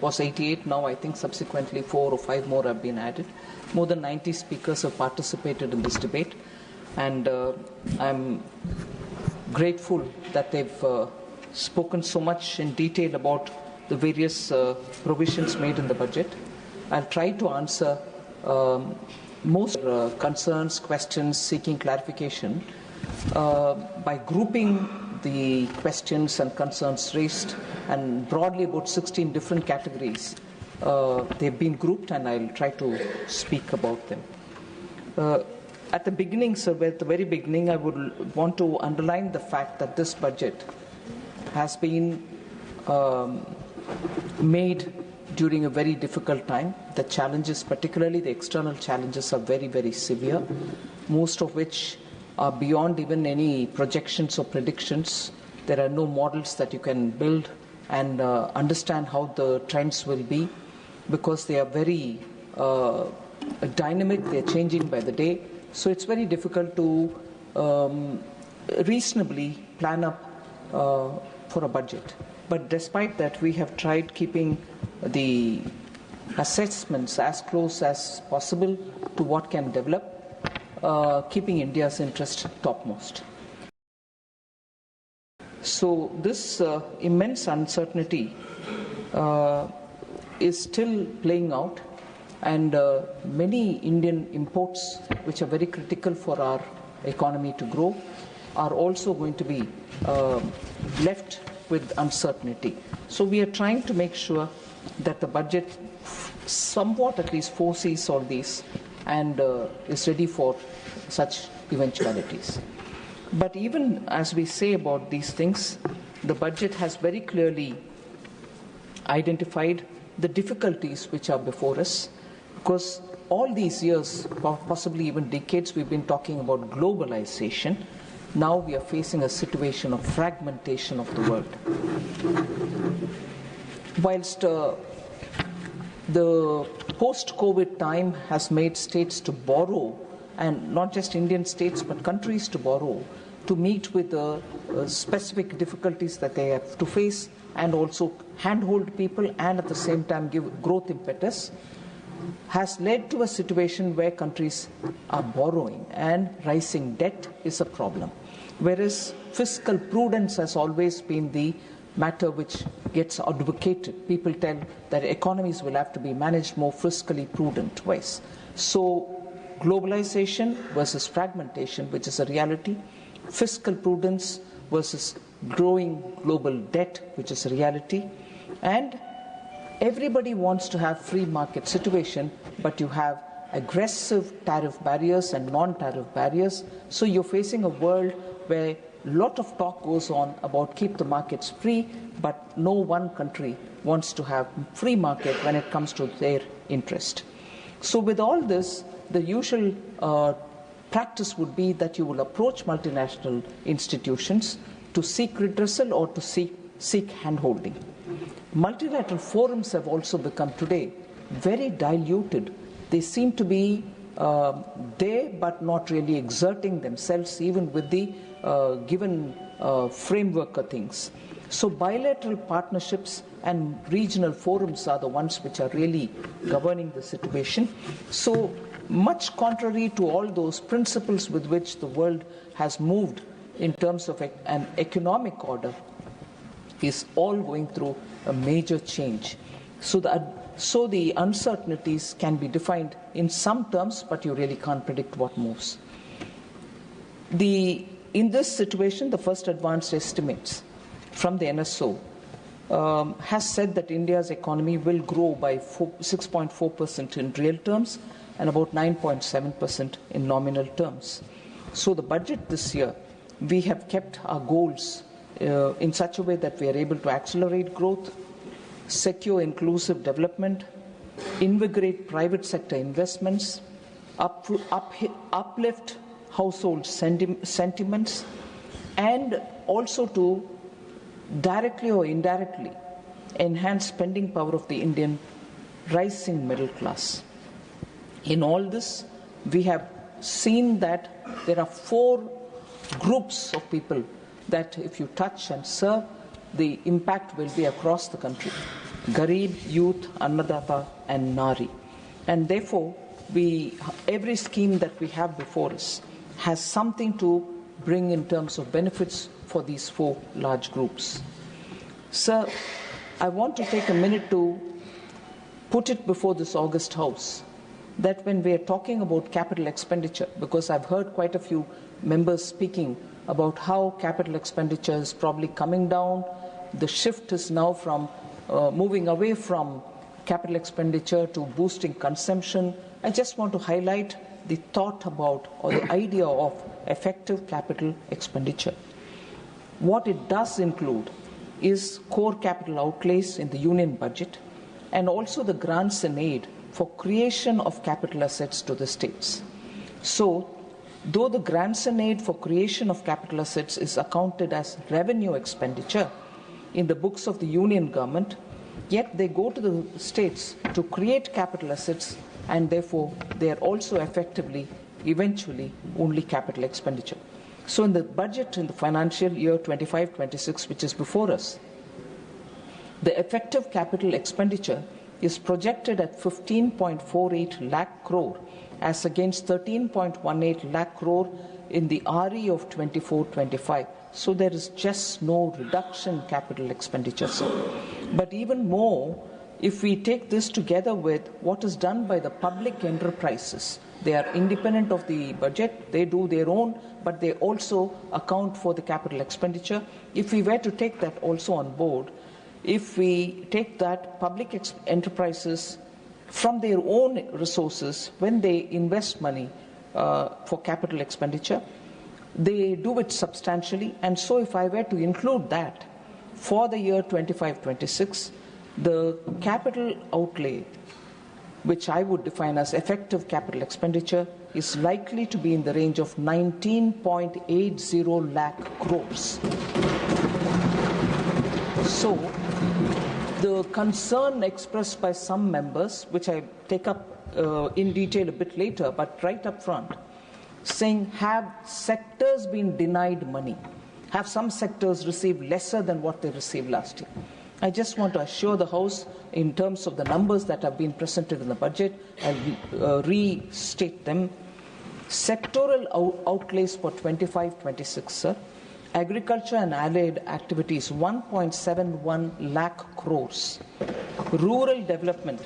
was 88. Now I think subsequently 4 or 5 more have been added. More than 90 speakers have participated in this debate, and I'm grateful that they've spoken so much in detail about the various provisions made in the budget. I'll try to answer most concerns, questions seeking clarification by grouping the questions and concerns raised, and broadly about 16 different categories. They've been grouped, and I'll try to speak about them. At the beginning, sir, at the very beginning, I would want to underline the fact that this budget has been made during a very difficult time. The challenges, particularly the external challenges, are very, very severe, most of which are beyond even any projections or predictions. There are no models that you can build and understand how the trends will be, because they are very dynamic, they're changing by the day. So it's very difficult to reasonably plan up for a budget. But despite that, we have tried keeping the assessments as close as possible to what can develop, keeping India's interest topmost. So this immense uncertainty is still playing out, and many Indian imports, which are very critical for our economy to grow, are also going to be left with uncertainty. So we are trying to make sure that the budget somewhat at least foresees all these and is ready for such eventualities. But even as we say about these things, the budget has very clearly identified the difficulties which are before us, because all these years, possibly even decades, we've been talking about globalization. Now we are facing a situation of fragmentation of the world. Whilst the post-COVID time has made states to borrow, and not just Indian states but countries to borrow, to meet with the specific difficulties that they have to face, and also handhold people and at the same time give growth impetus, has led to a situation where countries are borrowing and rising debt is a problem. Whereas fiscal prudence has always been the matter which gets advocated. People tell that economies will have to be managed more fiscally prudent wise. So globalization versus fragmentation, which is a reality, fiscal prudence versus growing global debt, which is a reality, and everybody wants to have free market situation, but you have aggressive tariff barriers and non-tariff barriers. So you're facing a world where a lot of talk goes on about keep the markets free, but no one country wants to have free market when it comes to their interest. So with all this, the usual practice would be that you will approach multinational institutions to seek redressal or to seek handholding. Multilateral forums have also become today very diluted. They seem to be there but not really exerting themselves even with the given framework of things. So bilateral partnerships and regional forums are the ones which are really governing the situation. So much contrary to all those principles with which the world has moved in terms of an economic order, is all going through a major change. So the uncertainties can be defined in some terms, but you really can't predict what moves. In this situation, the first advanced estimates from the NSO has said that India's economy will grow by 6.4% in real terms and about 9.7% in nominal terms. So the budget this year, we have kept our goals in such a way that we are able to accelerate growth, secure inclusive development, invigorate private sector investments, uplift household sentiments, and also to directly or indirectly enhance spending power of the Indian rising middle class. In all this, we have seen that there are 4 groups of people that if you touch and serve, the impact will be across the country. Garib, Youth, Annadata and Nari. And therefore, every scheme that we have before us has something to bring in terms of benefits for these four large groups. Sir, I want to take a minute to put it before this august House that when we are talking about capital expenditure, because I've heard quite a few members speaking about how capital expenditure is probably coming down, the shift is now from moving away from capital expenditure to boosting consumption. I just want to highlight the thought about or the idea of effective capital expenditure. What it does include is core capital outlays in the union budget and also the grants and aid for creation of capital assets to the states. So, though the grants and aid for creation of capital assets is accounted as revenue expenditure in the books of the union government, yet they go to the states to create capital assets, and therefore they are also effectively, eventually, only capital expenditure. So in the budget in the financial year 25-26, which is before us, the effective capital expenditure is projected at 15.48 lakh crore as against 13.18 lakh crore in the RE of 24-25. So there is just no reduction in capital expenditure, sir. But even more, if we take this together with what is done by the public enterprises, they are independent of the budget, they do their own, but they also account for the capital expenditure. If we were to take that also on board, if we take that public enterprises from their own resources, when they invest money for capital expenditure, they do it substantially. And so if I were to include that for the year 25-26, the capital outlay, which I would define as effective capital expenditure, is likely to be in the range of 19.80 lakh crores. So, the concern expressed by some members, which I take up in detail a bit later, but right up front, saying, have sectors been denied money? Have some sectors received lesser than what they received last year? I just want to assure the House, in terms of the numbers that have been presented in the budget, I'll restate them. Sectoral outlays for 25-26, sir. Agriculture and allied activities, 1.71 lakh crores. Rural development,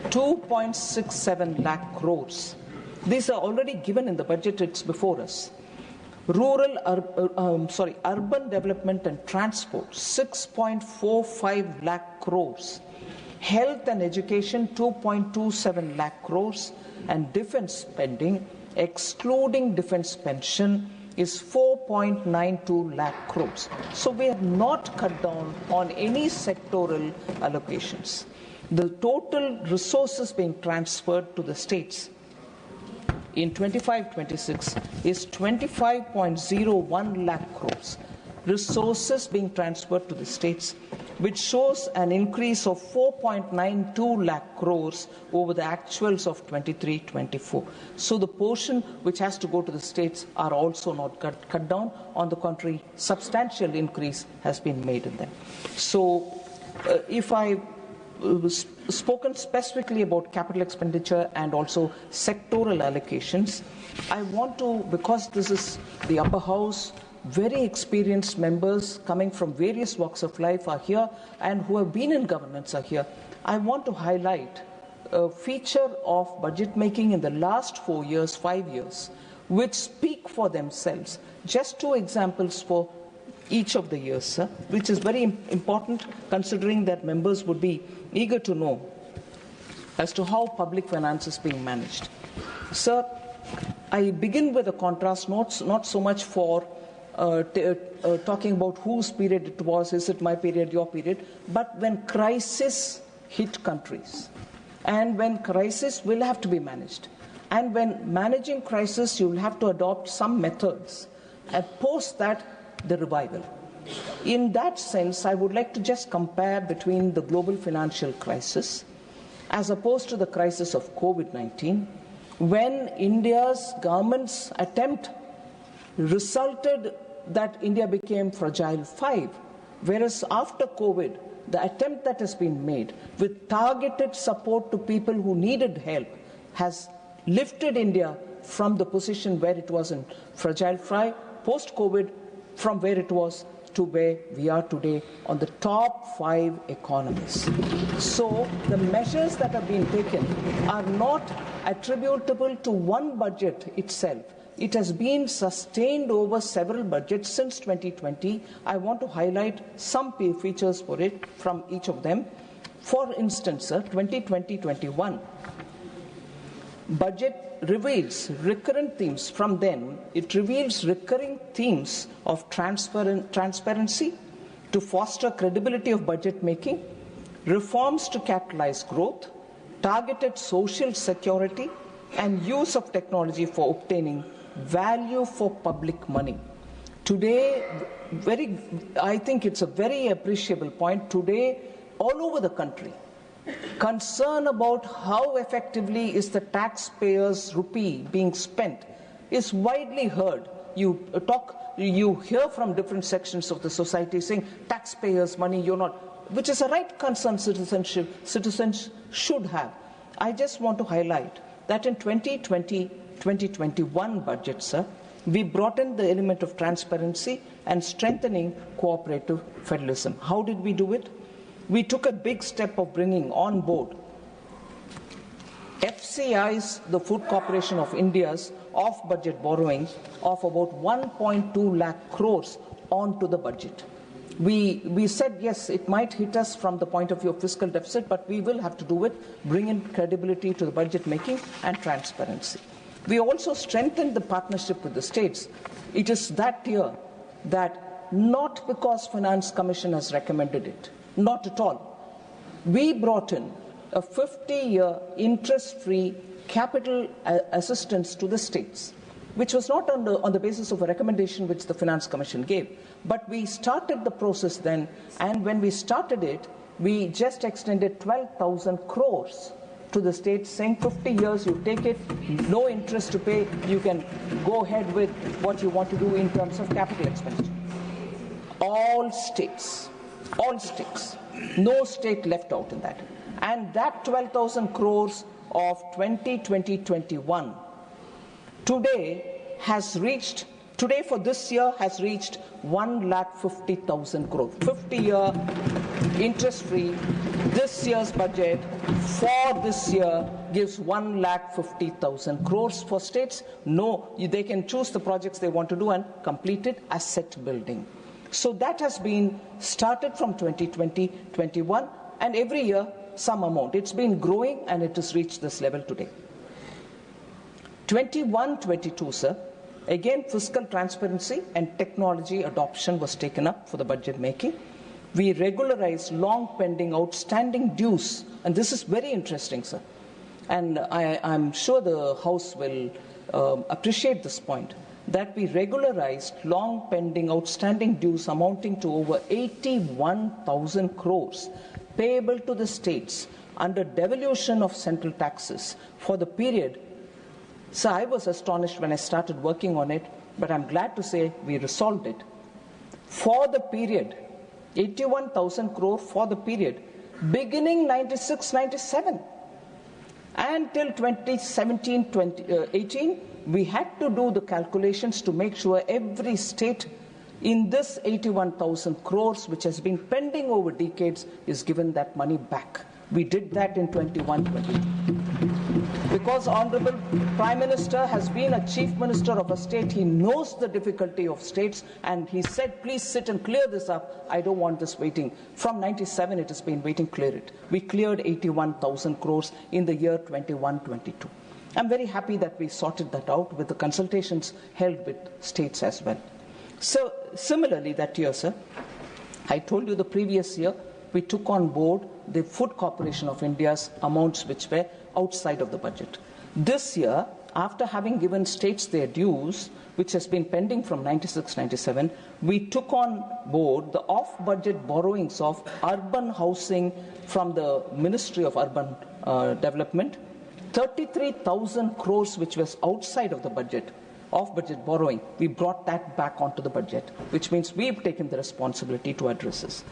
2.67 lakh crores. These are already given in the budget, it's before us. Urban development and transport, 6.45 lakh crores. Health and education, 2.27 lakh crores. And defense spending, excluding defense pension, is 4.92 lakh crores. So we have not cut down on any sectoral allocations. The total resources being transferred to the states in 25-26 is 25.01 lakh crores. Resources being transferred to the states, which shows an increase of 4.92 lakh crores over the actuals of 23-24. So the portion which has to go to the states are also not cut down. On the contrary, substantial increase has been made in them. So if I spoken specifically about capital expenditure and also sectoral allocations, I want to, because this is the upper house, very experienced members coming from various walks of life are here and who have been in governance are here. I want to highlight a feature of budget making in the last 4 years, 5 years, which speak for themselves. Just 2 examples for each of the years, sir, which is very important considering that members would be eager to know as to how public finance is being managed. Sir, I begin with a contrast, not so much for talking about whose period it was, is it my period, your period, but when crisis hit countries and when crisis will have to be managed. And when managing crisis, you will have to adopt some methods and post that the revival. In that sense, I would like to just compare between the global financial crisis as opposed to the crisis of COVID-19, when India's government's attempt resulted that India became fragile 5, whereas after COVID, the attempt that has been made with targeted support to people who needed help has lifted India from the position where it was in fragile fry, post-COVID, from where it was to where we are today on the top 5 economies. So the measures that have been taken are not attributable to one budget itself. It has been sustained over several budgets since 2020. I want to highlight some features for it from each of them. For instance, 2020-21 budget reveals recurrent themes. From then, it reveals recurring themes of transparency to foster credibility of budget making, reforms to catalyze growth, targeted social security, and use of technology for obtaining value for public money. Today, I think it's a very appreciable point. Today, all over the country, concern about how effectively is the taxpayers' rupee being spent is widely heard. You hear from different sections of the society saying taxpayers' money, you're not, which is a right concern citizens should have. I just want to highlight that in 2020-2021 budget, sir, we brought in the element of transparency and strengthening cooperative federalism. How did we do it? We took a big step of bringing on board FCI's, the Food Corporation of India's, off-budget borrowing of about 1.2 lakh crores onto the budget. We said, yes, it might hit us from the point of view of fiscal deficit, but we will have to do it, bring in credibility to the budget making and transparency. We also strengthened the partnership with the states. It is that year that, not because Finance Commission has recommended it, not at all, we brought in a 50-year interest-free capital assistance to the states, which was not on the basis of a recommendation which the Finance Commission gave. But we started the process then, and when we started it, we just extended 12,000 crores to the states, saying 50 years, you take it, no interest to pay, you can go ahead with what you want to do in terms of capital expenditure. All states, no state left out in that. And that 12,000 crores of 2020-21 today for this year has reached 1,50,000 crores. 50-year interest-free. This year's budget for this year gives 1,50,000 crores for states. No, they can choose the projects they want to do and complete it, asset building. So that has been started from 2020-21, and every year some amount. It's been growing and it has reached this level today. 21-22, sir, again fiscal transparency and technology adoption was taken up for the budget making. We regularized long pending outstanding dues, and this is very interesting, sir, and I'm sure the House will appreciate this point, that we regularized long pending outstanding dues amounting to over 81,000 crores payable to the states under devolution of central taxes for the period. So I was astonished when I started working on it, but I'm glad to say we resolved it. For the period, 81,000 crore for the period, beginning 96-97 until 2017-18, we had to do the calculations to make sure every state in this 81,000 crores, which has been pending over decades, is given that money back. We did that in 21-22. Because Honorable Prime Minister has been a Chief Minister of a state, he knows the difficulty of states, and he said, please sit and clear this up. I don't want this waiting. From 97, it has been waiting, clear it. We cleared 81,000 crores in the year 21-22. I'm very happy that we sorted that out with the consultations held with states as well. So similarly that year, sir, I told you the previous year, we took on board the Food Corporation of India's amounts which were outside of the budget. This year, after having given states their dues, which has been pending from 96-97, we took on board the off-budget borrowings of urban housing from the Ministry of Urban Development, 33,000 crores which was outside of the budget, off-budget borrowing. We brought that back onto the budget, which means we've taken the responsibility to address this.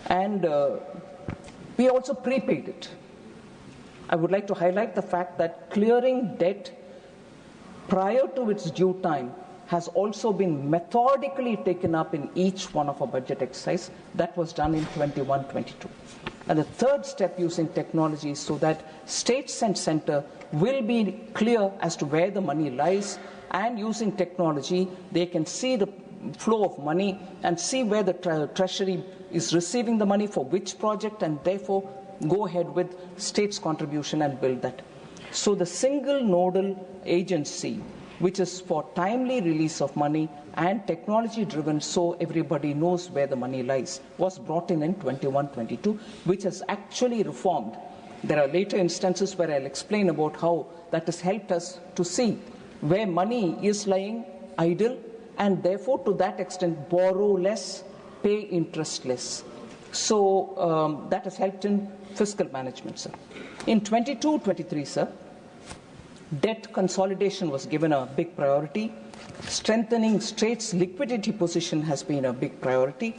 And we also prepaid it. I would like to highlight the fact that clearing debt prior to its due time has also been methodically taken up in each one of our budget exercise. That was done in 21-22. And the third step, using technology so that states and center will be clear as to where the money lies, and using technology they can see the flow of money and see where the treasury is receiving the money for which project, and therefore go ahead with state's contribution and build that. So the single nodal agency, which is for timely release of money and technology driven, so everybody knows where the money lies, was brought in 21-22, which has actually reformed. There are later instances where I'll explain about how that has helped us to see where money is lying idle, and therefore to that extent borrow less, pay interest less. So that has helped in fiscal management, sir. In 22-23, sir, debt consolidation was given a big priority. Strengthening states' liquidity position has been a big priority.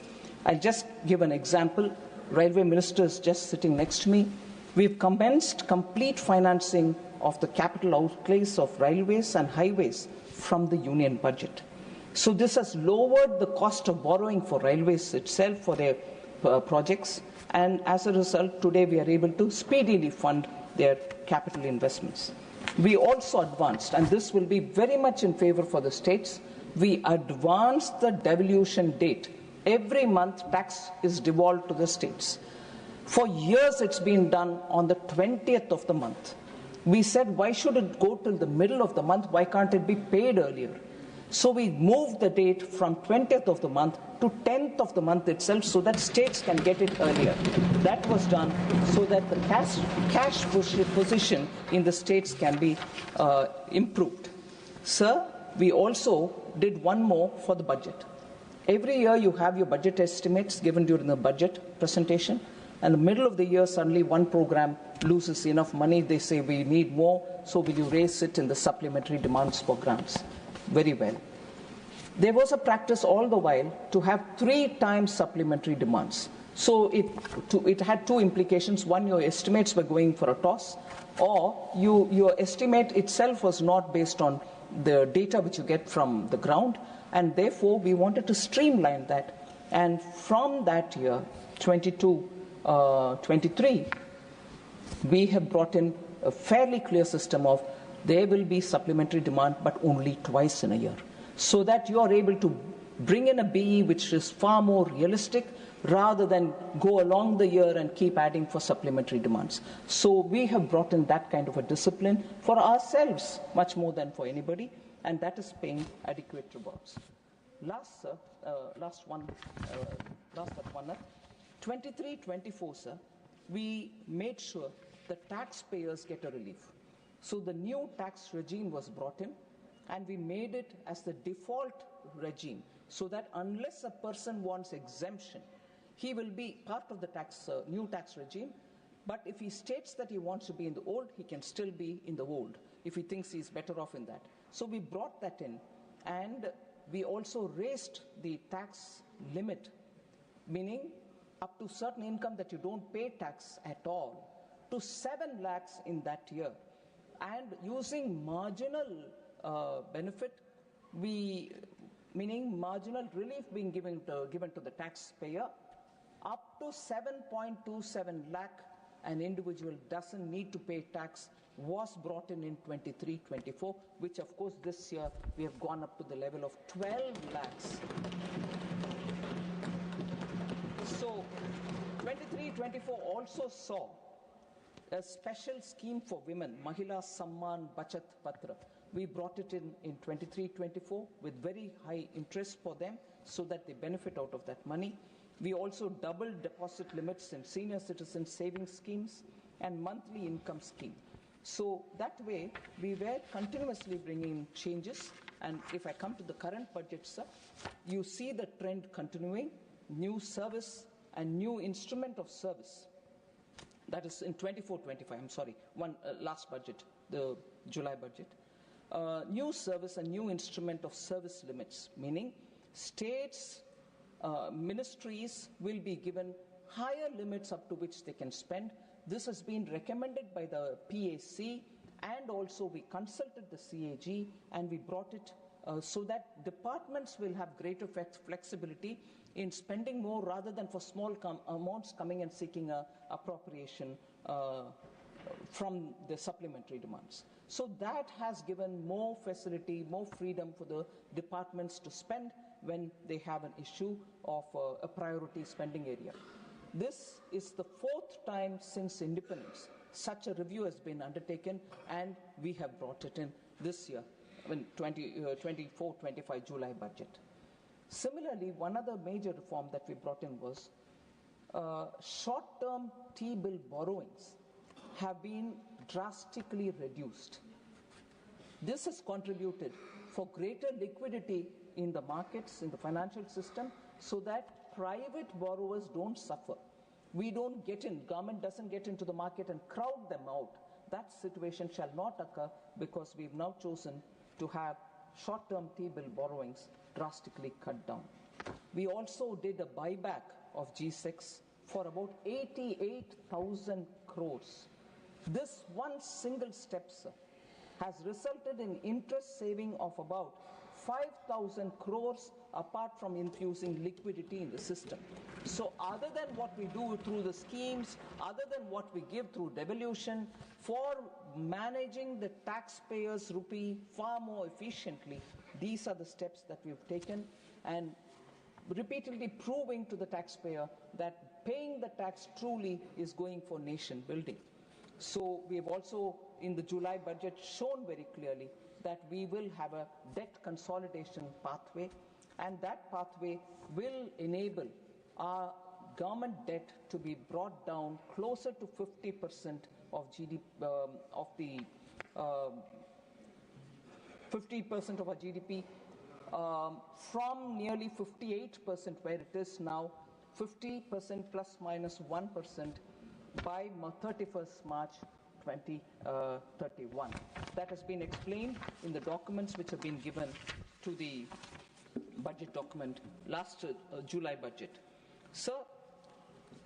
I'll just give an example. Railway Minister is just sitting next to me. We've commenced complete financing of the capital outlays of railways and highways from the union budget. So this has lowered the cost of borrowing for railways itself for their projects, and as a result, today we are able to speedily fund their capital investments. We also advanced, and this will be very much in favor for the states, we advanced the devolution date. Every month tax is devolved to the states. For years it's been done on the 20th of the month. We said, why should it go till the middle of the month? Why can't it be paid earlier? So we moved the date from 20th of the month to 10th of the month itself, so that states can get it earlier. That was done so that the cash position in the states can be improved. Sir, we also did one more for the budget. Every year you have your budget estimates given during the budget presentation, and in the middle of the year suddenly one program loses enough money. They say we need more, so will you raise it in the supplementary demands programs? Very well. There was a practice all the while to have 3 times supplementary demands. So it had 2 implications. One, your estimates were going for a toss, or your estimate itself was not based on the data which you get from the ground, and therefore we wanted to streamline that. And from that year, 22-23, we have brought in a fairly clear system of there will be supplementary demand, but only twice in a year, so that you are able to bring in a BE which is far more realistic rather than go along the year and keep adding for supplementary demands. So we have brought in that kind of a discipline for ourselves much more than for anybody, and that is paying adequate rewards. Last, sir, last but one, 23-24, sir, we made sure the taxpayers get a relief. So the new tax regime was brought in, and we made it as the default regime, so that unless a person wants exemption, he will be part of the new tax regime. But if he states that he wants to be in the old, he can still be in the old if he thinks he's better off in that. So we brought that in, and we also raised the tax limit, meaning up to certain income that you don't pay tax at all, to 7 lakhs in that year. And using marginal benefit, meaning marginal relief being given to the taxpayer, up to 7.27 lakh, an individual doesn't need to pay tax, was brought in 23-24, which of course this year we have gone up to the level of 12 lakhs. So 23-24 also saw a special scheme for women, Mahila Samman Bachat Patra. We brought it in 23-24 with very high interest for them, so that they benefit out of that money. We also doubled deposit limits in senior citizen savings schemes and monthly income scheme. So that way we were continuously bringing changes. And if I come to the current budget, sir, you see the trend continuing, new service and new instrument of service. That is in 24-25, I'm sorry, last budget, the July budget. New service and new instrument of service limits, meaning states, ministries will be given higher limits up to which they can spend. This has been recommended by the PAC, and also we consulted the CAG and we brought it so that departments will have greater flexibility in spending more rather than for small amounts coming and seeking appropriation from the supplementary demands. So that has given more facility, more freedom for the departments to spend when they have an issue of a priority spending area. This is the 4th time since independence such a review has been undertaken, and we have brought it in this year, in 24-25 July budget. Similarly, one other major reform that we brought in was short-term T-bill borrowings have been drastically reduced. This has contributed for greater liquidity in the markets, in the financial system, so that private borrowers don't suffer. We don't get in, government doesn't get into the market and crowd them out. That situation shall not occur because we've now chosen to have short-term T-bill borrowings drastically cut down. We also did a buyback of G6 for about 88,000 crores. This one single step, sir, has resulted in interest saving of about 5,000 crores apart from infusing liquidity in the system. So other than what we do through the schemes, other than what we give through devolution, for managing the taxpayers' rupee far more efficiently, these are the steps that we've taken, and repeatedly proving to the taxpayer that paying the tax truly is going for nation building. So we have also, in the July budget, shown very clearly that we will have a debt consolidation pathway, and that pathway will enable our government debt to be brought down closer to 50% of GDP, of the 50% of our GDP, from nearly 58% where it is now, 50% plus minus 1% by 31st March 2031. That has been explained in the documents which have been given to the budget document last July budget. So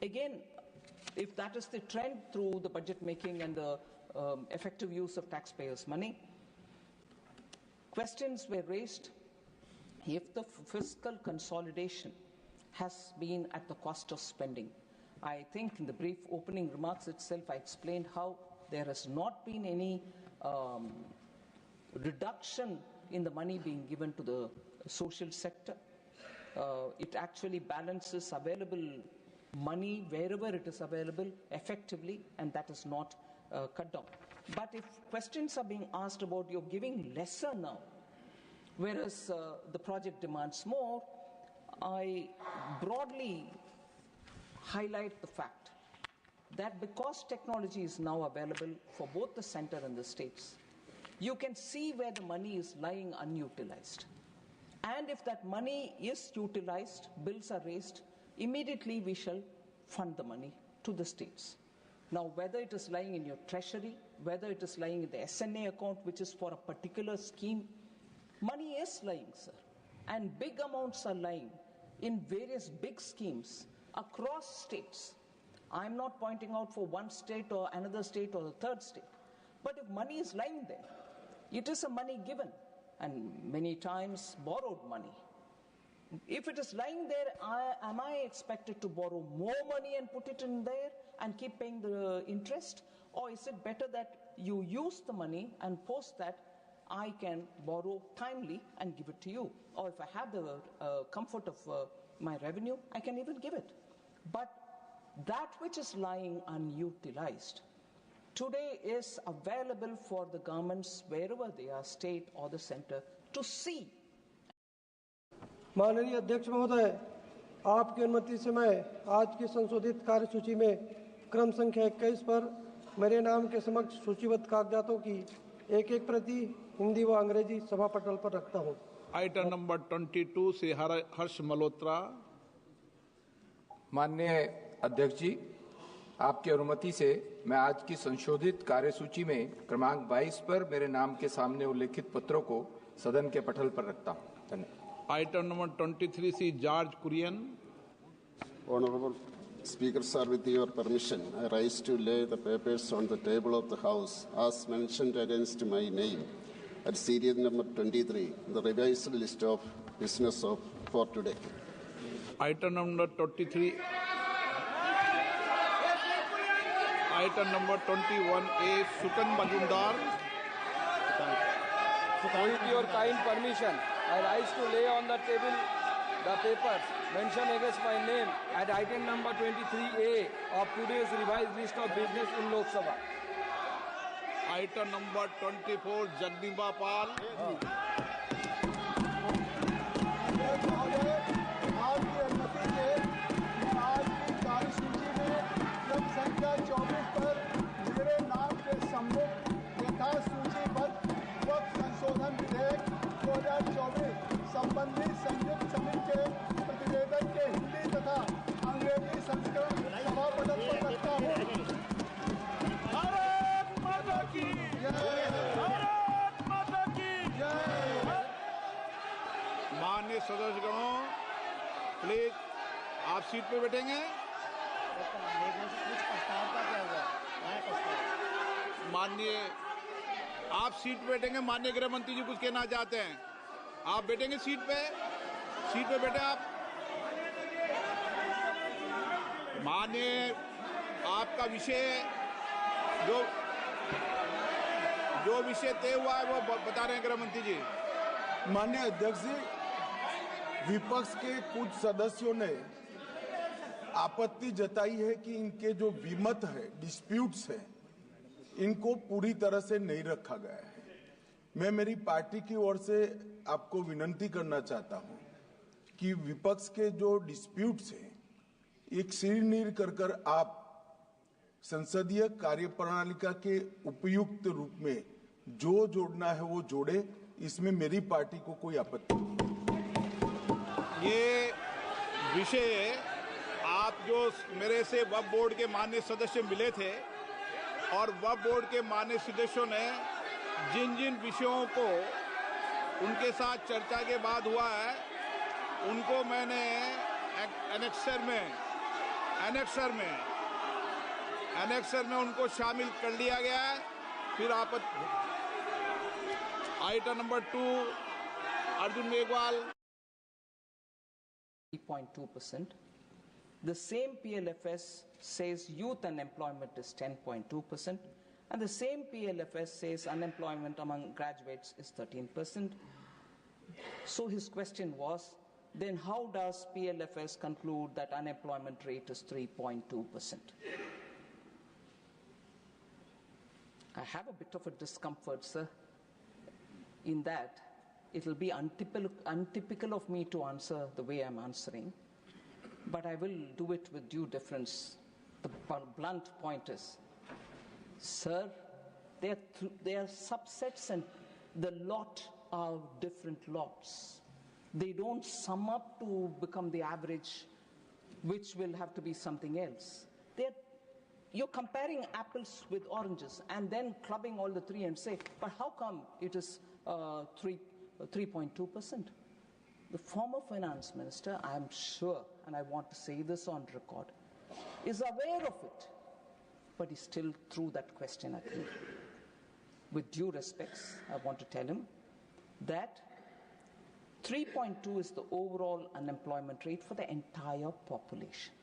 again, if that is the trend through the budget making and the effective use of taxpayers' money, questions were raised if the fiscal consolidation has been at the cost of spending. I think in the brief opening remarks itself, I explained how there has not been any reduction in the money being given to the social sector. It actually balances available money wherever it is available effectively, and that is not cut down. But if questions are being asked about you're giving lesser now, whereas the project demands more, I broadly highlight the fact that because technology is now available for both the center and the states, you can see where the money is lying unutilized. And if that money is utilized, bills are raised, immediately we shall fund the money to the states. Now, whether it is lying in your treasury, whether it is lying in the SNA account, which is for a particular scheme, money is lying, sir. And big amounts are lying in various big schemes across states. I'm not pointing out for one state or another state or the third state. But if money is lying there, it is a money given, and many times borrowed money. If it is lying there, am I expected to borrow more money and put it in there and keep paying the interest? Or is it better that you use the money and post that I can borrow timely and give it to you? Or if I have the comfort of my revenue, I can even give it. But that which is lying unutilized today is available for the governments, wherever they are, state or the center, to see. माननीय अध्यक्ष महोदय, आपकी अनुमति से मैं आज की संशोधित कार्यसूची में क्रम संख्या 21 पर मेरे नाम के समक्ष सूचीबद्ध कागजातों की एक प्रति हिंदी व अंग्रेजी सभा पटल पर रखता हूं। आइटम नंबर 22 से हर्ष मल्होत्रा। माननीय अध्यक्ष जी, आपकी अनुमति से मैं आज की संशोधित कार्यसूची में क्रमांक 22 पर मेरे नाम के सामने उल्लेखित पत्रों को सदन के पटल पर रखता हूं। धन्यवाद। आइटम नंबर 23 से George Kurian. Honorable Speaker, sir, with your permission, I rise to lay the papers on the table of the House as mentioned against my name at serial number 23, the revised list of business for today. Item number 23. Item number 21A, Sukan Majumdar. With your kind permission, I rise to lay on the table the papers mentioned against my name at item number 23A of today's revised list of business in Lok Sabha. Item number 24, Jagdiba Pal. आपकी अनुमति से आज की कार्यसूची में क्रम संख्या 24 पर मेरे नाम के सम्मुख यथा सूचीबद्ध वक्त संशोधन विधेयक 2024 संबंधी संयुक्त समिति के प्रतिवेदन के हिंदी तथा अंग्रेजी संस्करण सभा पटल पर रखता हूँ। भारत माता की जय। भारत माता की जय। माननीय सदस्यगणों, प्लीज आप सीट पे बैठेंगे। माननीय आप सीट पे बैठेंगे। माननीय गृह मंत्री जी कुछ कहना चाहते हैं। आप बैठेंगे सीट पे बैठे आप। माननीय आपका विषय जो विषय तय हुआ है वो बता रहे हैं गृह मंत्री जी। माननीय अध्यक्ष जी, विपक्ष के कुछ सदस्यों ने आपत्ति जताई है कि इनके जो विमत है, डिस्प्यूट्स है, इनको पूरी तरह से नहीं रखा गया है। मैं मेरी पार्टी की ओर से आपको विनती करना चाहता हूं कि विपक्ष के जो डिस्प्यूट्स हैं, एक सिरनीर कर आप संसदीय कार्यप्रणालिका के उपयुक्त रूप में जो जोड़ना है वो जोड़े। इसमें मेरी पार्टी को कोई आपत्ति नहीं। ये विषय आप जो मेरे से वक्फ बोर्ड के माननीय सदस्य मिले थे और वक्फ बोर्ड के माननीय सदस्यों ने जिन जिन विषयों को उनके साथ चर्चा के बाद हुआ है उनको मैंने एनेक्सर में उनको शामिल कर लिया गया है। फिर आप item number 2 Arjun Meghwal 3.2%. The same PLFS says youth unemployment is 10.2%, and the same PLFS says unemployment among graduates is 13%. So his question was, then how does PLFS conclude that unemployment rate is 3.2%? I have a bit of a discomfort, sir, in that it will be untypical of me to answer the way I'm answering, but I will do it with due deference. The blunt point is, sir, they are subsets and the lot are different lots. They don't sum up to become the average, which will have to be something else. You're comparing apples with oranges and then clubbing all the three and say, but how come it is 3.2%? The former finance minister, I'm sure, and I want to say this on record, is aware of it, but he still threw that question at me. With due respects, I want to tell him that 3.2 is the overall unemployment rate for the entire population.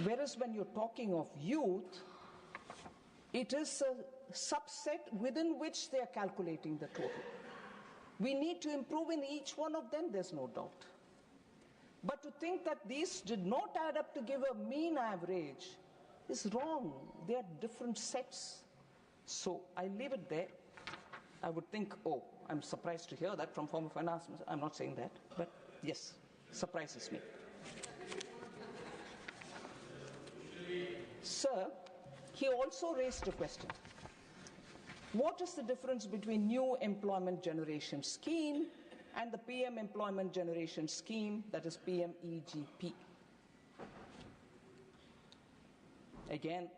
Whereas when you're talking of youth, it is a subset within which they are calculating the total. We need to improve in each one of them, there's no doubt. But to think that these did not add up to give a mean average is wrong. They are different sets. So I leave it there. I would think, oh, I'm surprised to hear that from former finance minister. I'm not saying that, but yes, surprises me. Sir, he also raised a question. What is the difference between new employment generation scheme and the PM employment generation scheme, that is PMEGP? Again,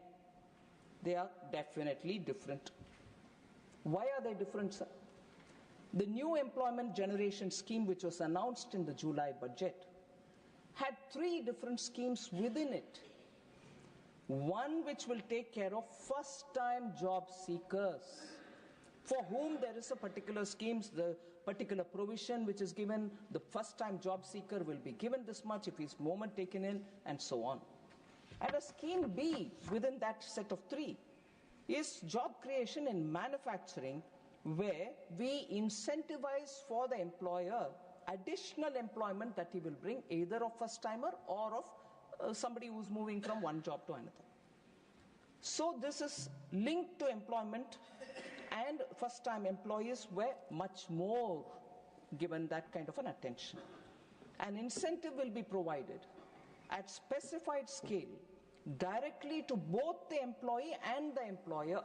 they are definitely different. Why are they different, sir? The new employment generation scheme, which was announced in the July budget, had 3 different schemes within it. One which will take care of first-time job seekers, for whom there is a particular scheme, the particular provision which is given, the first-time job seeker will be given this much if his moment taken in, and so on. And a scheme B within that set of three is job creation in manufacturing, where we incentivize for the employer additional employment that he will bring, either of first-timer or of somebody who's moving from one job to another. So this is linked to employment, and first-time employees were much more given that kind of an attention. An incentive will be provided at specified scale directly to both the employee and the employer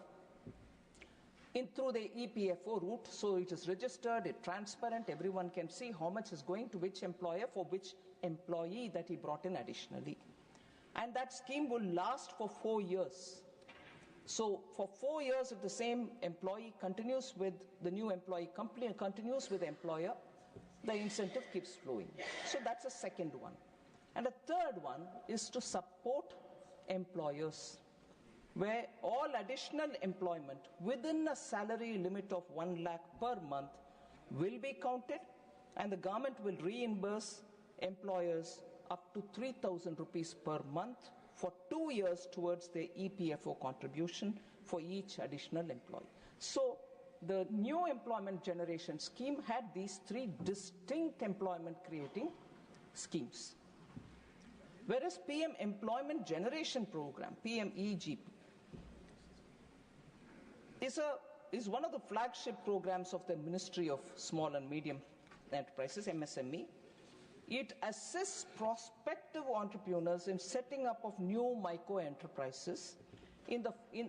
through the EPFO route, so it is registered, it's transparent, everyone can see how much is going to which employer for which employee that he brought in additionally. And that scheme will last for 4 years. So for 4 years, if the same employee continues with the new employee company, continues with the employer, the incentive keeps flowing. So that's a second one. And a third one is to support employers, where all additional employment within a salary limit of 1 lakh per month will be counted, and the government will reimburse employers up to 3,000 rupees per month for 2 years towards their EPFO contribution for each additional employee. So the new employment generation scheme had these three distinct employment creating schemes. Whereas PM Employment Generation Program, PMEGP, is one of the flagship programs of the Ministry of Small and Medium Enterprises, MSME. It assists prospective entrepreneurs in setting up of new micro enterprises,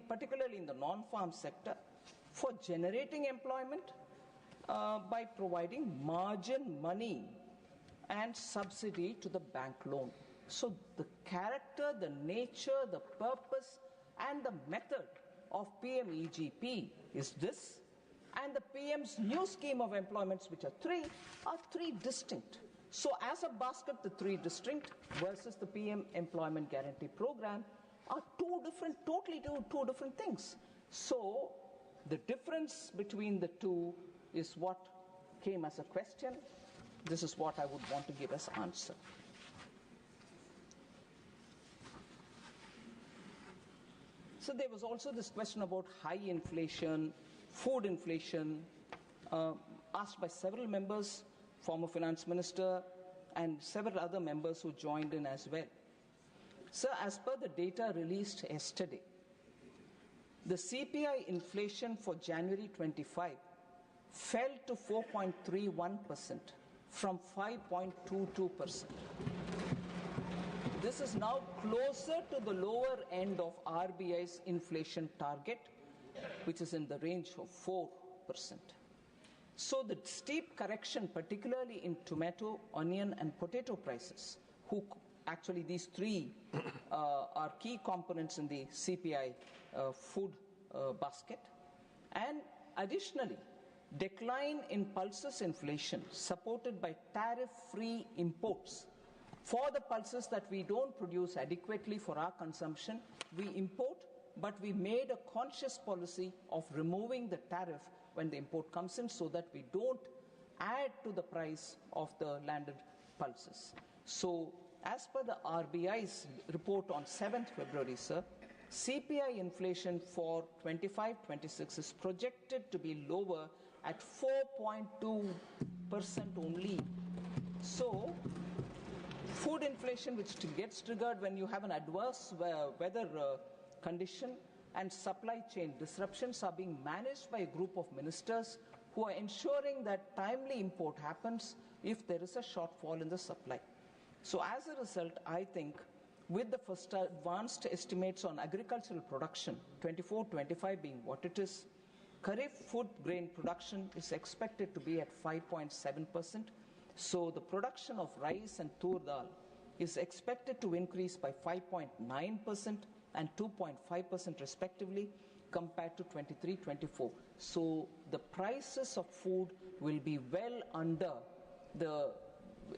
particularly in the non-farm sector, for generating employment by providing margin money and subsidy to the bank loan. So the character, the nature, the purpose, and the method of PMEGP is this, and the PM's new scheme of employments, which are three distinct. So as a basket, the three distinct versus the PM Employment Guarantee Program are totally two different things. So the difference between the two is what came as a question. This is what I would want to give as answer. So there was also this question about high inflation, food inflation, asked by several members, former finance minister, and several other members who joined in as well. So as per the data released yesterday, the CPI inflation for January 25 fell to 4.31% from 5.22%. This is now closer to the lower end of RBI's inflation target, which is in the range of 4%. So the steep correction, particularly in tomato, onion, and potato prices, actually these three are key components in the CPI food basket. And additionally, decline in pulses inflation supported by tariff-free imports. For the pulses that we don't produce adequately for our consumption, we import, but we made a conscious policy of removing the tariff when the import comes in so that we don't add to the price of the landed pulses. So as per the RBI's report on 7th February, sir, CPI inflation for 25-26 is projected to be lower at 4.2% only. So food inflation, which gets triggered when you have an adverse weather condition, and supply chain disruptions are being managed by a group of ministers who are ensuring that timely import happens if there is a shortfall in the supply. So as a result, I think with the first advanced estimates on agricultural production, 24-25 being what it is, Kharif food grain production is expected to be at 5.7%. So the production of rice and tur dal is expected to increase by 5.9% and 2.5% respectively compared to 23-24. So the prices of food will be well under the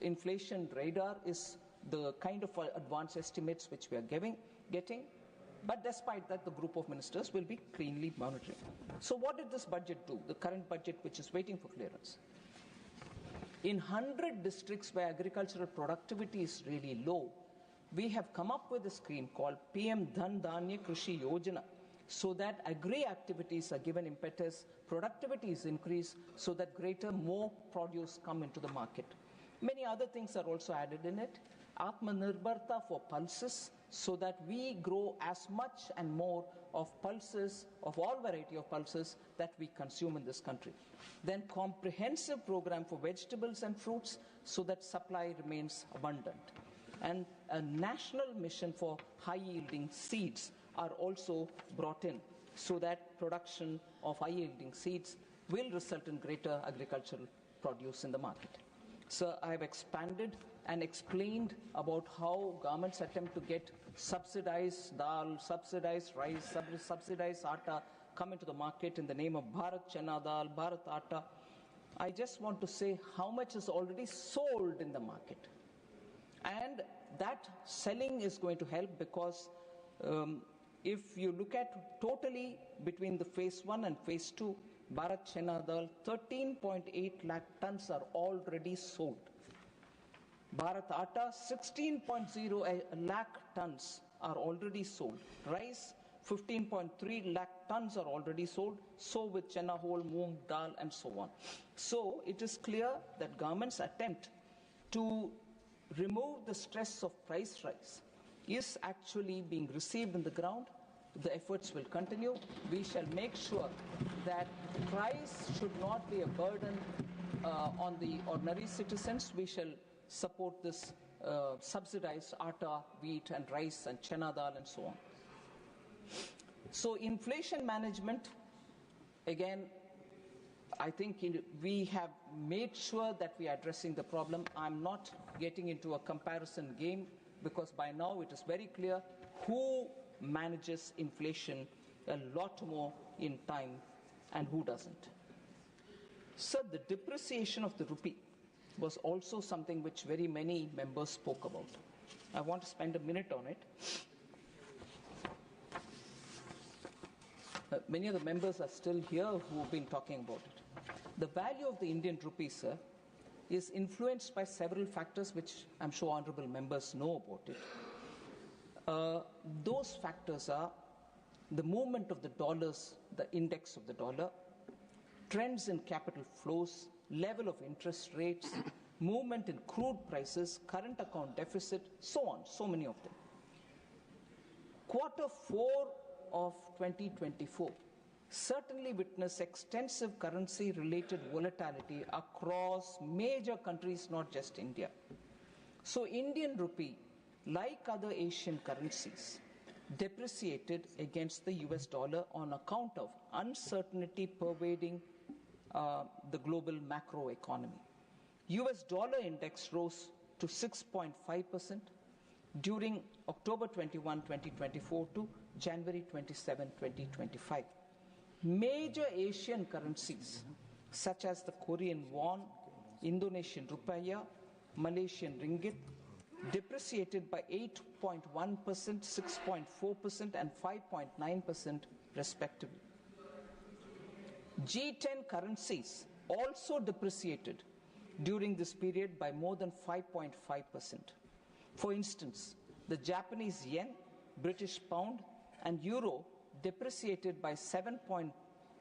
inflation radar is the kind of advanced estimates which we are getting. But despite that, the group of ministers will be cleanly monitoring. So what did this budget do, the current budget which is waiting for clearance? In 100 districts where agricultural productivity is really low, we have come up with a scheme called PM Dhan Dhanya Krishi Yojana, so that agri activities are given impetus, productivity is increased, so that more produce come into the market. Many other things are also added in it. Atmanirbharta for pulses, so that we grow as much and more of pulses, of all variety of pulses that we consume in this country. Then comprehensive program for vegetables and fruits, so that supply remains abundant. And a national mission for high-yielding seeds are also brought in, so that production of high-yielding seeds will result in greater agricultural produce in the market. So I have expanded and explained about how governments attempt to get subsidized dal, subsidized rice, subsidized atta come into the market in the name of Bharat Chana Dal, Bharat Atta. I just want to say how much is already sold in the market. And that selling is going to help because if you look at totally between the phase 1 and phase 2, Bharat Chana Dal, 13.8 lakh tons are already sold. Bharat Atta, 16.0 lakh tons are already sold. Rice, 15.3 lakh tons are already sold. So with Chana whole, Moong, Dal and so on. So it is clear that government's attempt to remove the stress of price rise is actually being received in the ground. The efforts will continue. We shall make sure that price should not be a burden on the ordinary citizens. We shall support this subsidized atta, wheat and rice and chana dal and so on. So inflation management, again, I think we have made sure that we are addressing the problem. I'm not getting into a comparison game because by now it is very clear who manages inflation a lot more in time and who doesn't. So the depreciation of the rupee was also something which very many members spoke about. I want to spend a minute on it. Many of the members are still here who have been talking about it. The value of the Indian rupee, sir, is influenced by several factors which I'm sure honorable members know about it. Those factors are the movement of the dollars, the index of the dollar, trends in capital flows, level of interest rates, movement in crude prices, current account deficit, so on, so many of them. Quarter 4 of 2024 certainly witnessed extensive currency-related volatility across major countries, not just India. So Indian rupee, like other Asian currencies, depreciated against the US dollar on account of uncertainty pervading the global macro economy. US dollar index rose to 6.5% during October 21, 2024 to January 27, 2025. Major Asian currencies such as the Korean won, Indonesian rupiah, Malaysian ringgit depreciated by 8.1%, 6.4% and 5.9% respectively. G10 currencies also depreciated during this period by more than 5.5%. For instance, the Japanese yen, British pound and euro depreciated by 7.0%,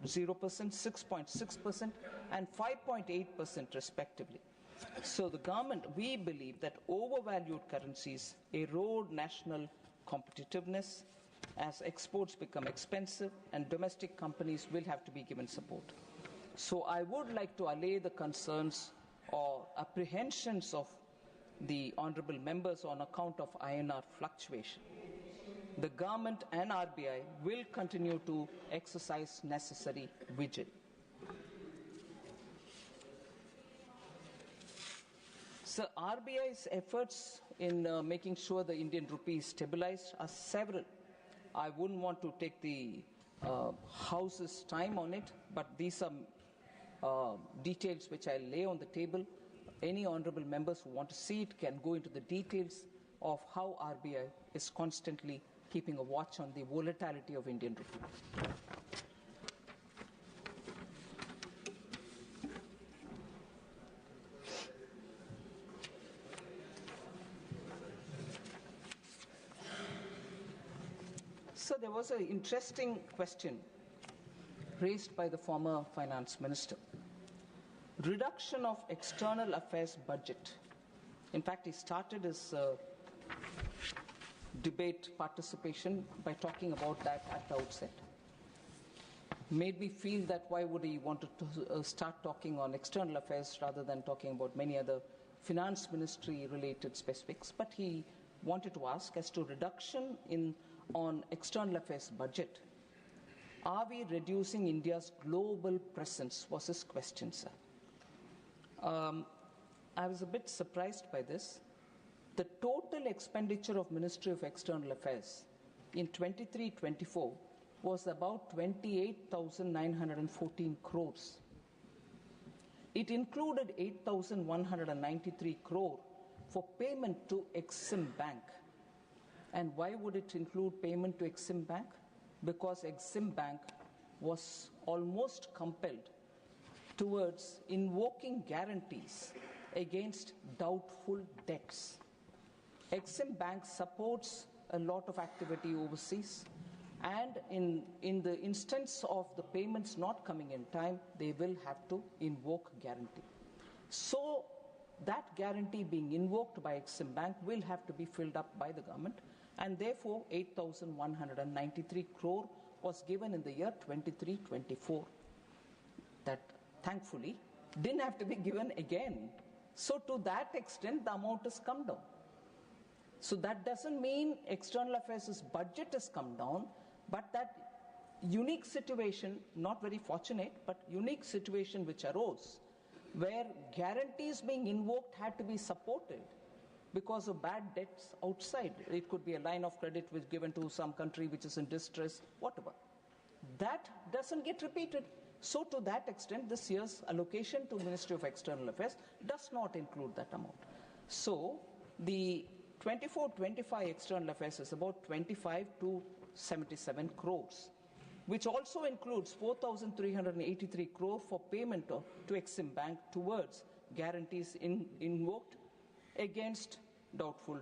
6.6% and 5.8% respectively. So the government, we believe that overvalued currencies erode national competitiveness as exports become expensive and domestic companies will have to be given support. So I would like to allay the concerns or apprehensions of the honourable members on account of INR fluctuation. The government and RBI will continue to exercise necessary vigil. So RBI's efforts in making sure the Indian rupee is stabilized are several. I wouldn't want to take the House's time on it, but these are details which I lay on the table. Any honourable members who want to see it can go into the details of how RBI is constantly keeping a watch on the volatility of Indian rupee. So there was an interesting question raised by the former finance minister. Reduction of external affairs budget. In fact, he started his debate participation by talking about that at the outset. Made me feel that why would he want to start talking on external affairs rather than talking about many other finance ministry related specifics. But he wanted to ask as to reduction on external affairs budget. Are we reducing India's global presence? Was his question, sir. I was a bit surprised by this. The total expenditure of Ministry of External Affairs in 23-24 was about 28,914 crores. It included 8,193 crore for payment to Exim Bank. And why would it include payment to Exim Bank? Because Exim Bank was almost compelled towards invoking guarantees against doubtful debts. Exim Bank supports a lot of activity overseas, and in the instance of the payments not coming in time, they will have to invoke guarantee. So that guarantee being invoked by Exim Bank will have to be filled up by the government, and therefore 8,193 crore was given in the year 23-24. That thankfully didn't have to be given again. So to that extent, the amount has come down. So that doesn't mean external affairs budget has come down, but that unique situation, not very fortunate, but unique situation which arose, where guarantees being invoked had to be supported because of bad debts outside. It could be a line of credit which given to some country which is in distress, whatever. That doesn't get repeated. So to that extent, this year's allocation to Ministry of External Affairs does not include that amount. So the 24-25 external affairs is about 25 to 77 crores, which also includes 4,383 crore for payment to Exim Bank towards guarantees invoked against doubtful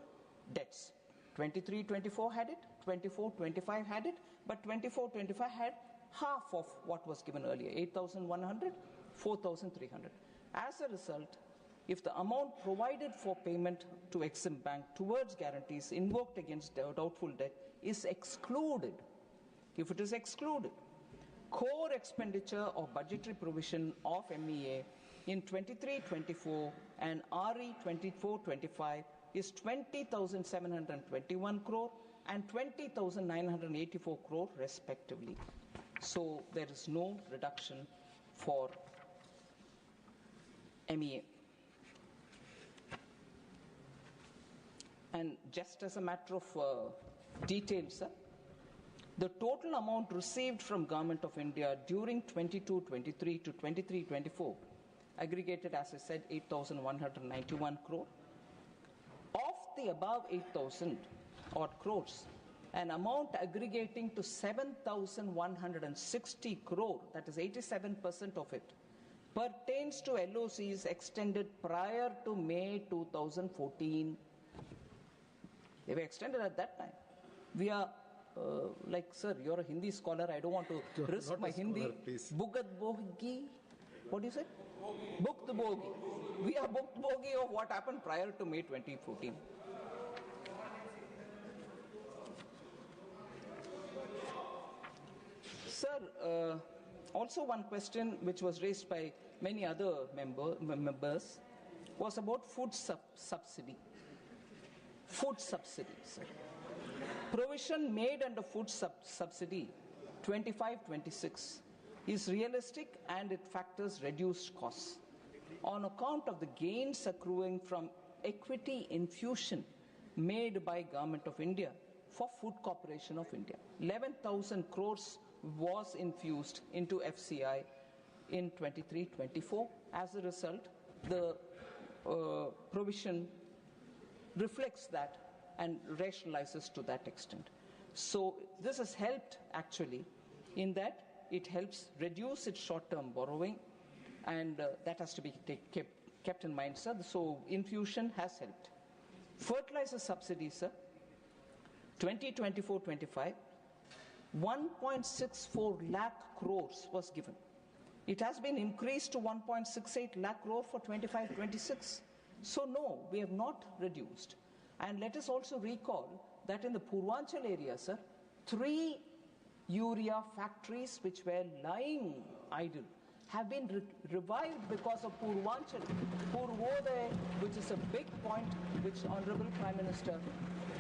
debts. 23-24 had it, 24-25 had it, but 24-25 had half of what was given earlier, 8,100, 4,300. As a result, if the amount provided for payment to Exim Bank towards guarantees invoked against doubtful debt is excluded, if it is excluded, core expenditure of budgetary provision of MEA in 23-24 and RE 24-25 is 20,721 crore and 20,984 crore respectively. So there is no reduction for MEA. And just as a matter of detail, sir, the total amount received from Government of India during 22-23 to 23-24 aggregated, as I said, 8,191 crore. Of the above 8,000 odd crores, an amount aggregating to 7,160 crore, that is 87% of it, pertains to LOCs extended prior to May 2014. They were extended at that time. We are like, sir, you're a Hindi scholar. I don't want to risk my Hindi. Bhugat bogi. What do you say? Booked bogi. We are booked bogi of what happened prior to May 2014. Sir, also one question which was raised by many other members was about food subsidy. Food subsidy, sir. Provision made under food subsidy 25-26 is realistic and it factors reduced costs on account of the gains accruing from equity infusion made by Government of India for Food Corporation of India. 11,000 crores was infused into FCI in 23-24. As a result, the provision reflects that and rationalizes to that extent. So this has helped actually in that it helps reduce its short-term borrowing, and that has to be kept in mind, sir. So infusion has helped. Fertilizer subsidies, sir, 2024-25, 1.64 lakh crores was given. It has been increased to 1.68 lakh crore for 25-26. So no, we have not reduced. And let us also recall that in the Purvanchal area, sir, 3 urea factories which were lying idle have been revived because of Purvanchal, Purvodaya, which is a big point which Honorable Prime Minister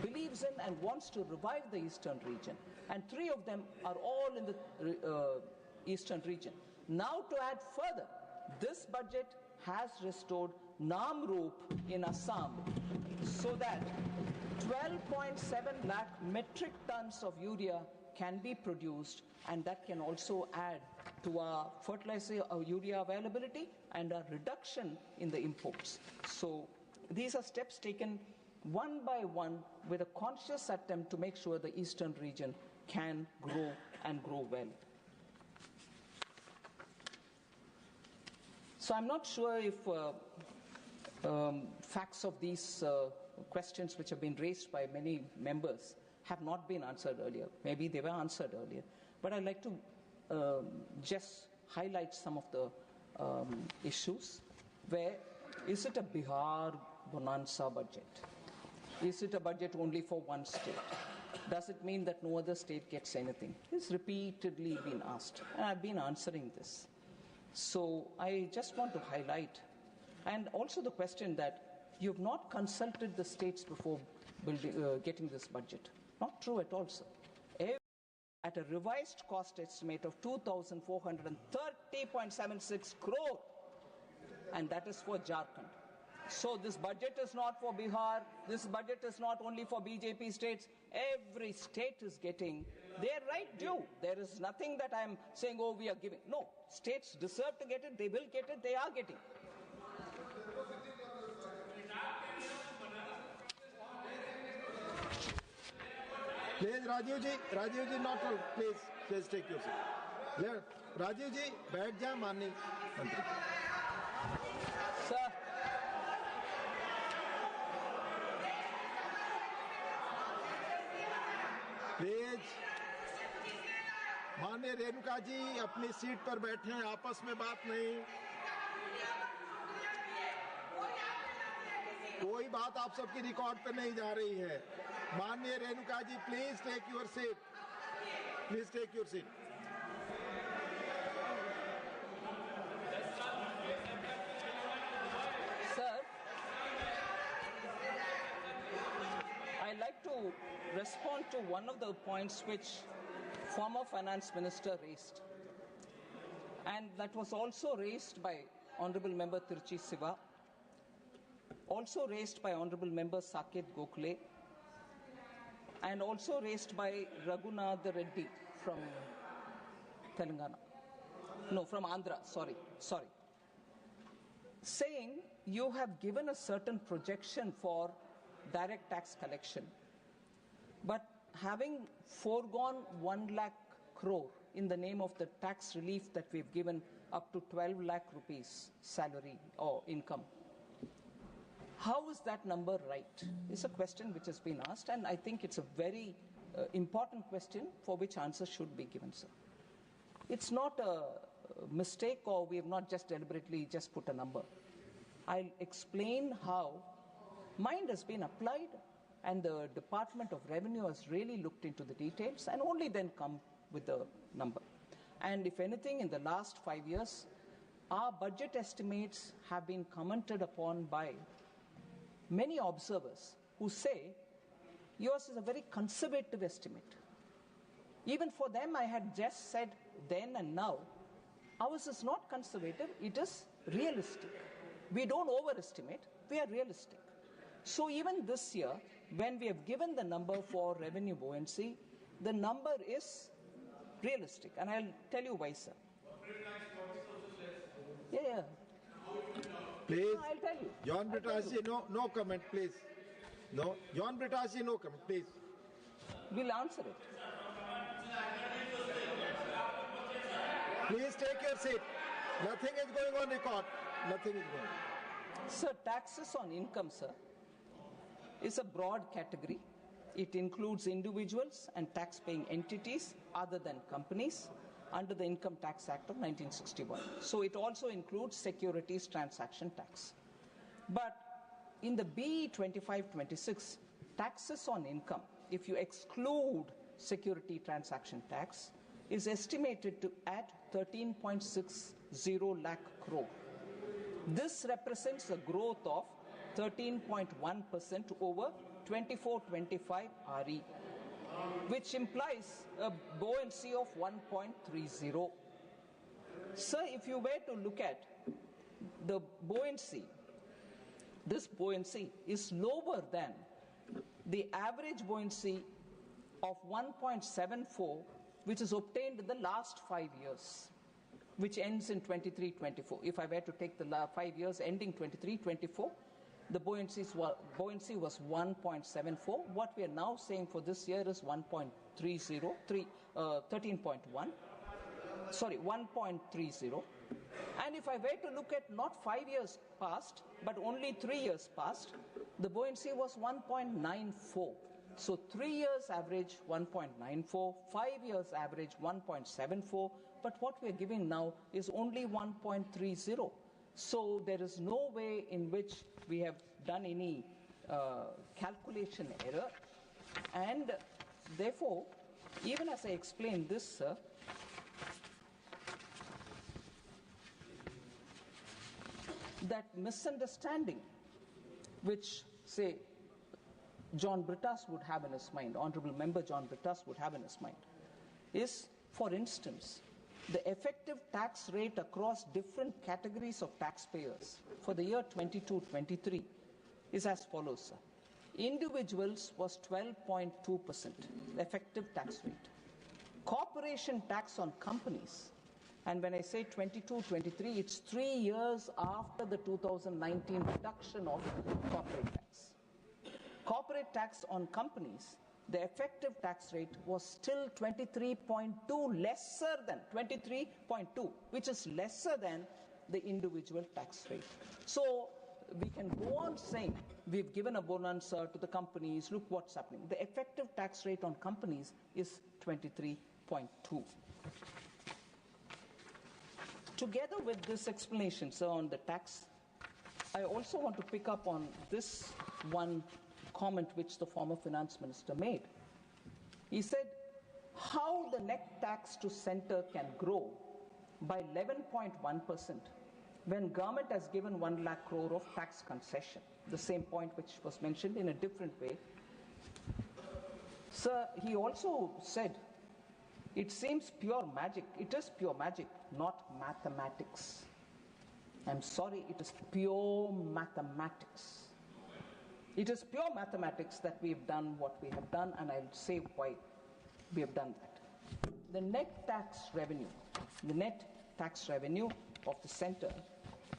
believes in and wants to revive the eastern region. And 3 of them are all in the eastern region. Now to add further, this budget has restored Namrup in Assam so that 12.7 lakh metric tons of urea can be produced, and that can also add to our fertilizer urea availability and a reduction in the imports. So these are steps taken one by one with a conscious attempt to make sure the eastern region can grow and grow well. So I'm not sure if facts of these questions which have been raised by many members have not been answered earlier. Maybe they were answered earlier. But I'd like to just highlight some of the issues where is it a Bihar bonanza budget? Is it a budget only for one state? Does it mean that no other state gets anything? It's repeatedly been asked, and I've been answering this. So I just want to highlight, and also the question that you've not consulted the states before getting this budget. Not true at all, sir. At a revised cost estimate of 2,430.76 crore, and that is for Jharkhand. So this budget is not for Bihar, this budget is not only for BJP states, every state is getting their right due. There is nothing that I'm saying, oh, we are giving. No, states deserve to get it, they will get it, they are getting. Please, Rajiv ji, not all. Please take your seat. Rajiv ji, बैठ जा माननीय मंत्री. Sir. Please माननीय रेणुका जी अपनी seat पर बैठे हैं, आपस में बात नहीं. कोई बात आप सबकी रिकॉर्ड पे नहीं जा रही है. माननीय Renuka ji, please take your seat. Please take your seat. Sir, I'd like to respond to one of the points which former finance minister raised, and that was also raised by Honorable Member Tiruchi Siva, also raised by Honorable Member Saket Gokhale, and also raised by Raghunath Reddy from Telangana. No, from Andhra, sorry. Saying you have given a certain projection for direct tax collection, but having foregone 1 lakh crore in the name of the tax relief that we've given up to 12 lakh rupees salary or income. How is that number right? It's a question which has been asked, and I think it's a very important question for which answers should be given, sir. It's not a mistake, or we have not just deliberately just put a number. I'll explain how mind has been applied, and the Department of Revenue has really looked into the details and only then come with the number. And if anything, in the last 5 years, our budget estimates have been commented upon by many observers who say yours is a very conservative estimate. Even for them, I had just said then and now, ours is not conservative, it is realistic. We don't overestimate, we are realistic. So even this year, when we have given the number for revenue buoyancy, the number is realistic. And I'll tell you why, sir. Yeah. Please. No, I'll tell you. John Brittashi, no comment, please. No, John Brittashi, no comment, please. We'll answer it. Please take your seat. Nothing is going on record. Nothing is going on. Sir, taxes on income, sir, is a broad category. It includes individuals and tax-paying entities other than companies under the Income Tax Act of 1961. So it also includes securities transaction tax. But in the BE 2526, taxes on income, if you exclude security transaction tax, is estimated to at 13.60 lakh crore. This represents a growth of 13.1% over 24-25 RE, which implies a buoyancy of 1.30. Sir, if you were to look at the buoyancy, this buoyancy is lower than the average buoyancy of 1.74, which is obtained in the last 5 years, which ends in 23-24. If I were to take the 5 years ending 23-24, the buoyancy was 1.74. What we are now saying for this year is 1.30. And if I were to look at not 5 years past, but only 3 years past, the buoyancy was 1.94. So 3 years average 1.94, 5 years average 1.74, but what we are giving now is only 1.30. So there is no way in which we have done any calculation error, and therefore, even as I explained this, sir, that misunderstanding which, say, John Brittas would have in his mind, Honourable Member John Brittas would have in his mind, is, for instance, the effective tax rate across different categories of taxpayers for the year 22-23 is as follows, sir. Individuals was 12.2% effective tax rate. Corporation tax on companies, and when I say 22-23, it's 3 years after the 2019 reduction of corporate tax. Corporate tax on companies, the effective tax rate was still 23.2, lesser than 23.2, which is lesser than the individual tax rate. So we can go on saying we've given a bonanza to the companies, look what's happening. The effective tax rate on companies is 23.2. Together with this explanation, sir, on the tax, I also want to pick up on this one comment which the former finance minister made. He said how the net tax to centre can grow by 11.1% when government has given 1 lakh crore of tax concession. The same point which was mentioned in a different way. Sir, he also said it seems pure magic. It is pure magic, not mathematics. I'm sorry, it is pure mathematics. It is pure mathematics that we have done what we have done, and I'll say why we have done that. The net tax revenue of the centre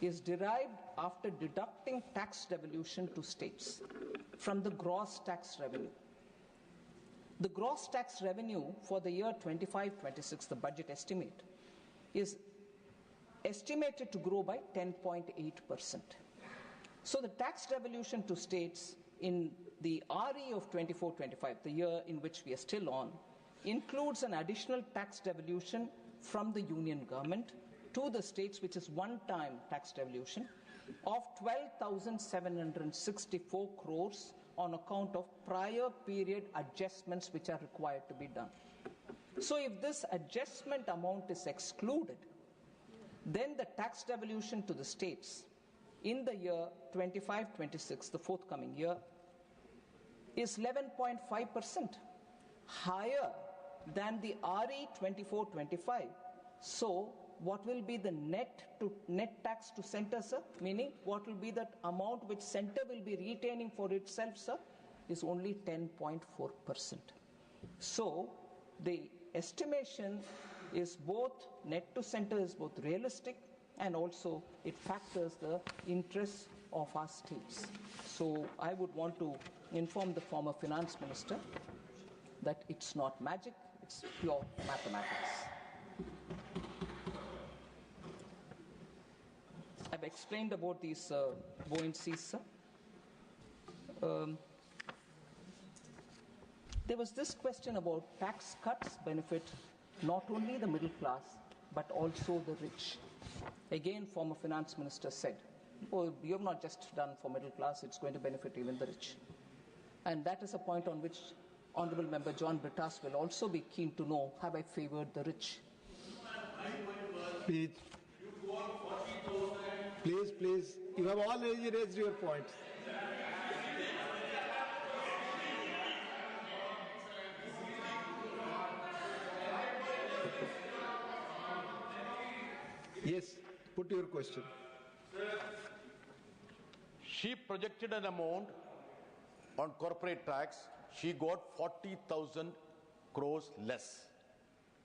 is derived after deducting tax devolution to states from the gross tax revenue. The gross tax revenue for the year 25-26, the budget estimate, is estimated to grow by 10.8%. So the tax devolution to states in the RE of 24-25, the year in which we are still on, includes an additional tax devolution from the union government to the states, which is one-time tax devolution, of 12,764 crores on account of prior period adjustments which are required to be done. So if this adjustment amount is excluded, then the tax devolution to the states in the year 25-26, the forthcoming year, is 11.5%, higher than the RE 24-25. So what will be the net tax to centre, sir? Meaning, what will be that amount which centre will be retaining for itself, sir? Is only 10.4%. So the estimation is both, net to centre is both realistic, and also it factors the interests of our states. So I would want to inform the former finance minister that it's not magic, it's pure mathematics. I've explained about these buoyancies. There was this question about tax cuts benefit not only the middle class but also the rich. Again, former finance minister said, oh, you have not just done for middle class, it's going to benefit even the rich. And that is a point on which Honourable Member John Brittas will also be keen to know, have I favoured the rich? Please. Please. You have already raised your points. Yes, put your question. She projected an amount on corporate tax. She got 40,000 crores less.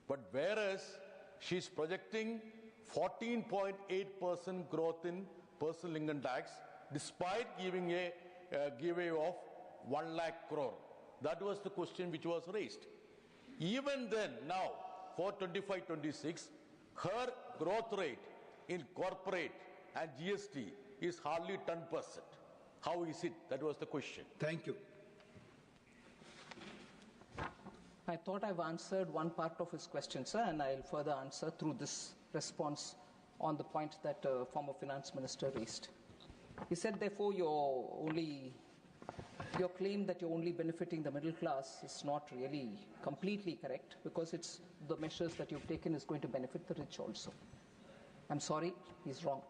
But whereas she's projecting 14.8% growth in personal income tax, despite giving a giveaway of 1 lakh crore. That was the question which was raised. Even then, now, for 25-26, her growth rate in corporate and GST is hardly 10%. How is it? That was the question. Thank you. I thought I've answered one part of his question, sir, and I'll further answer through this response on the point that former finance minister raised. He said, therefore, your claim that you're only benefiting the middle class is not really completely correct, because it's the measures that you've taken is going to benefit the rich also. I'm sorry, he's wrong.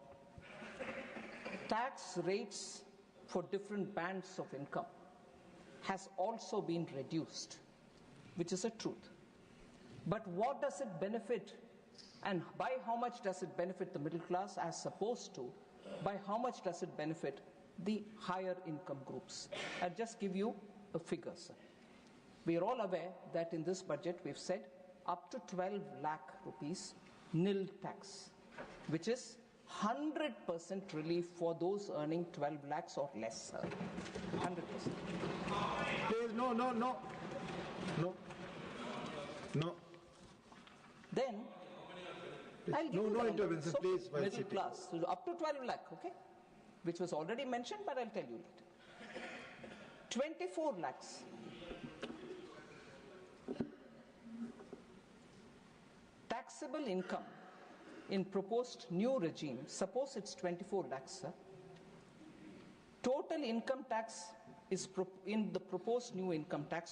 Tax rates for different bands of income has also been reduced, which is a truth. But what does it benefit, and by how much does it benefit the middle class as opposed to by how much does it benefit the higher income groups? I'll just give you a figure, sir. We are all aware that in this budget we've said up to 12 lakh rupees nil tax, which is 100% relief for those earning 12 lakhs or less, sir. 100%. Please, no. Then, I'll give you no the intervention, so please. Middle class, so up to 12 lakh, okay? Which was already mentioned, but I'll tell you later. 24 lakhs. Taxable income in proposed new regime, suppose it's 24 lakhs, sir. Total income tax is in the proposed new income tax